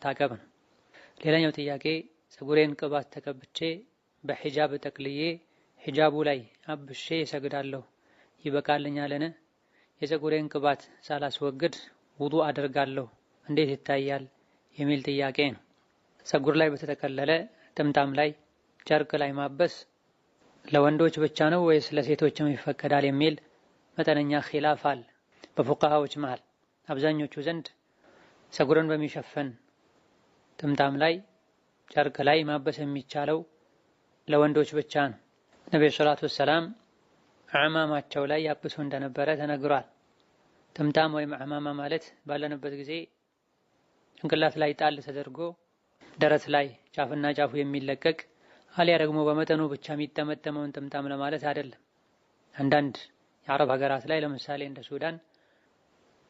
መታቀብ ነው። ሌላኛው ጥያቄ ፀጉሬን ቅባት ተቀብቼ በሂጃብ ጠቅልዬ ሂጃቡ ላይ አብሼ እሰግዳለሁ ይበቃልኛልን? የፀጉሬን ቅባት ሳላስወግድ ውዱእ አደርጋለሁ እንዴት ይታያል? የሚል ጥያቄ ነው። ፀጉር ላይ በተጠቀለለ ጥምጣም ላይ ጨርቅ ላይ ማበስ ለወንዶች ብቻ ነው ወይስ ለሴቶችም ይፈቀዳል የሚል መጠነኛ ኺላፍ አለ በፉቃሃዎች መሃል። አብዛኞቹ ዘንድ ፀጉርን በሚሸፈን ጥምጣም ላይ ጨርቅ ላይ ማበስ የሚቻለው ለወንዶች ብቻ ነው። ነብዩ ሰለላሁ ዐለይሂ ወሰለም አዕማማቸው ላይ ያብሱ እንደነበረ ተነግሯል። ጥምጣም ወይም አዕማማ ማለት ባለንበት ጊዜ ጭንቅላት ላይ ጣል ተደርጎ ደረት ላይ ጫፍና ጫፉ የሚለቀቅ አሊያ ደግሞ በመጠኑ ብቻ የሚጠመጠመውን ጥምጣም ለማለት አይደለም። አንዳንድ የአረብ ሀገራት ላይ ለምሳሌ እንደ ሱዳን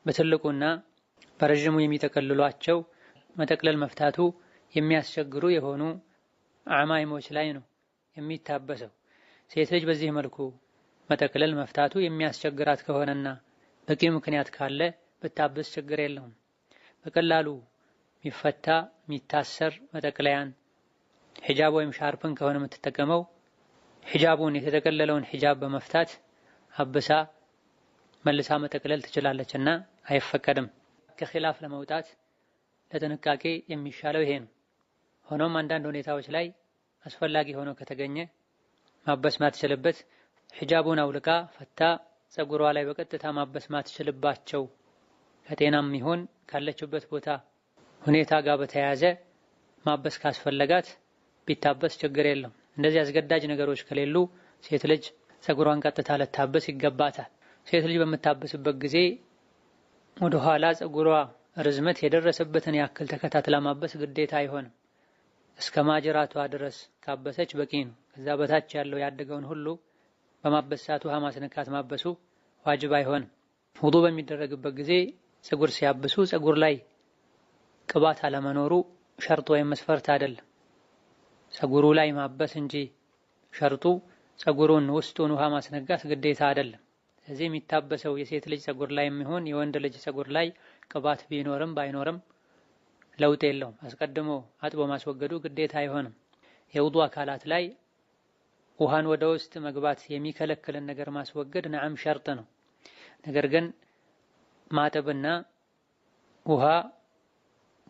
በትልቁና በረዥሙ የሚጠቀልሏቸው መጠቅለል መፍታቱ የሚያስቸግሩ የሆኑ አዕማይሞች ላይ ነው የሚታበሰው። ሴት ልጅ በዚህ መልኩ መጠቅለል መፍታቱ የሚያስቸግራት ከሆነና በቂ ምክንያት ካለ ብታብስ ችግር የለውም። በቀላሉ የሚፈታ የሚታሰር መጠቅለያን ሂጃብ ወይም ሻርፕን ከሆነ የምትጠቀመው ሂጃቡን የተጠቀለለውን ሂጃብ በመፍታት አብሳ መልሳ መጠቅለል ትችላለችና አይፈቀድም። ከኺላፍ ለመውጣት ለጥንቃቄ የሚሻለው ይሄ ነው። ሆኖም አንዳንድ ሁኔታዎች ላይ አስፈላጊ ሆኖ ከተገኘ ማበስ ማትችልበት ሂጃቡን አውልቃ ፈታ ፀጉሯ ላይ በቀጥታ ማበስ ማትችልባቸው ከጤናም ይሁን ካለችበት ቦታ ሁኔታ ጋር በተያያዘ ማበስ ካስፈለጋት ቢታበስ ችግር የለም። እንደዚህ አስገዳጅ ነገሮች ከሌሉ ሴት ልጅ ፀጉሯን ቀጥታ ልታበስ ይገባታል። ሴት ልጅ በምታበስበት ጊዜ ወደ ኋላ ፀጉሯ ርዝመት የደረሰበትን ያክል ተከታትላ ማበስ ግዴታ አይሆንም። እስከ ማጅራቷ ድረስ ካበሰች በቂ ነው። ከዛ በታች ያለው ያደገውን ሁሉ በማበስ ሰዓት ውሃ ማስነካት ማበሱ ዋጅብ አይሆንም። ውዱእ በሚደረግበት ጊዜ ፀጉር ሲያብሱ ፀጉር ላይ ቅባት አለመኖሩ ሸርጥ ወይም መስፈርት አይደለም። ፀጉሩ ላይ ማበስ እንጂ ሸርጡ ፀጉሩን ውስጡን ውሃ ማስነጋት ግዴታ አይደለም። ስለዚህ የሚታበሰው የሴት ልጅ ፀጉር ላይ የሚሆን የወንድ ልጅ ፀጉር ላይ ቅባት ቢኖርም ባይኖርም ለውጥ የለውም። አስቀድሞ አጥቦ ማስወገዱ ግዴታ አይሆንም። የውዱእ አካላት ላይ ውሃን ወደ ውስጥ መግባት የሚከለክልን ነገር ማስወገድ ነዓም ሸርጥ ነው። ነገር ግን ማጠብና ውሃ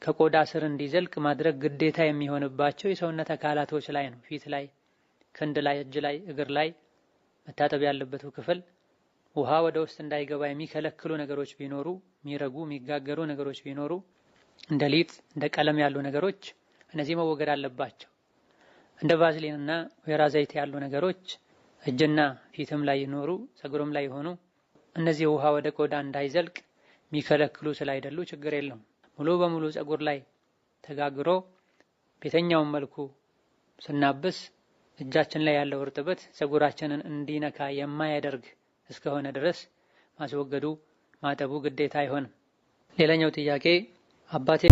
ከቆዳ ስር እንዲዘልቅ ማድረግ ግዴታ የሚሆንባቸው የሰውነት አካላቶች ላይ ነው። ፊት ላይ፣ ክንድ ላይ፣ እጅ ላይ፣ እግር ላይ መታጠብ ያለበት ክፍል ውሃ ወደ ውስጥ እንዳይገባ የሚከለክሉ ነገሮች ቢኖሩ፣ የሚረጉ የሚጋገሩ ነገሮች ቢኖሩ እንደ ሊጥ እንደ ቀለም ያሉ ነገሮች እነዚህ መወገድ አለባቸው። እንደ ቫዝሊንና ወይራ ዘይት ያሉ ነገሮች እጅና ፊትም ላይ ይኖሩ ፀጉርም ላይ ሆኑ እነዚህ ውሃ ወደ ቆዳ እንዳይዘልቅ የሚከለክሉ ስላይደሉ ችግር የለውም። ሙሉ በሙሉ ፀጉር ላይ ተጋግሮ በየትኛውም መልኩ ስናብስ እጃችን ላይ ያለው እርጥበት ፀጉራችንን እንዲነካ የማያደርግ እስከሆነ ድረስ ማስወገዱ ማጠቡ ግዴታ አይሆንም። ሌላኛው ጥያቄ አባቴ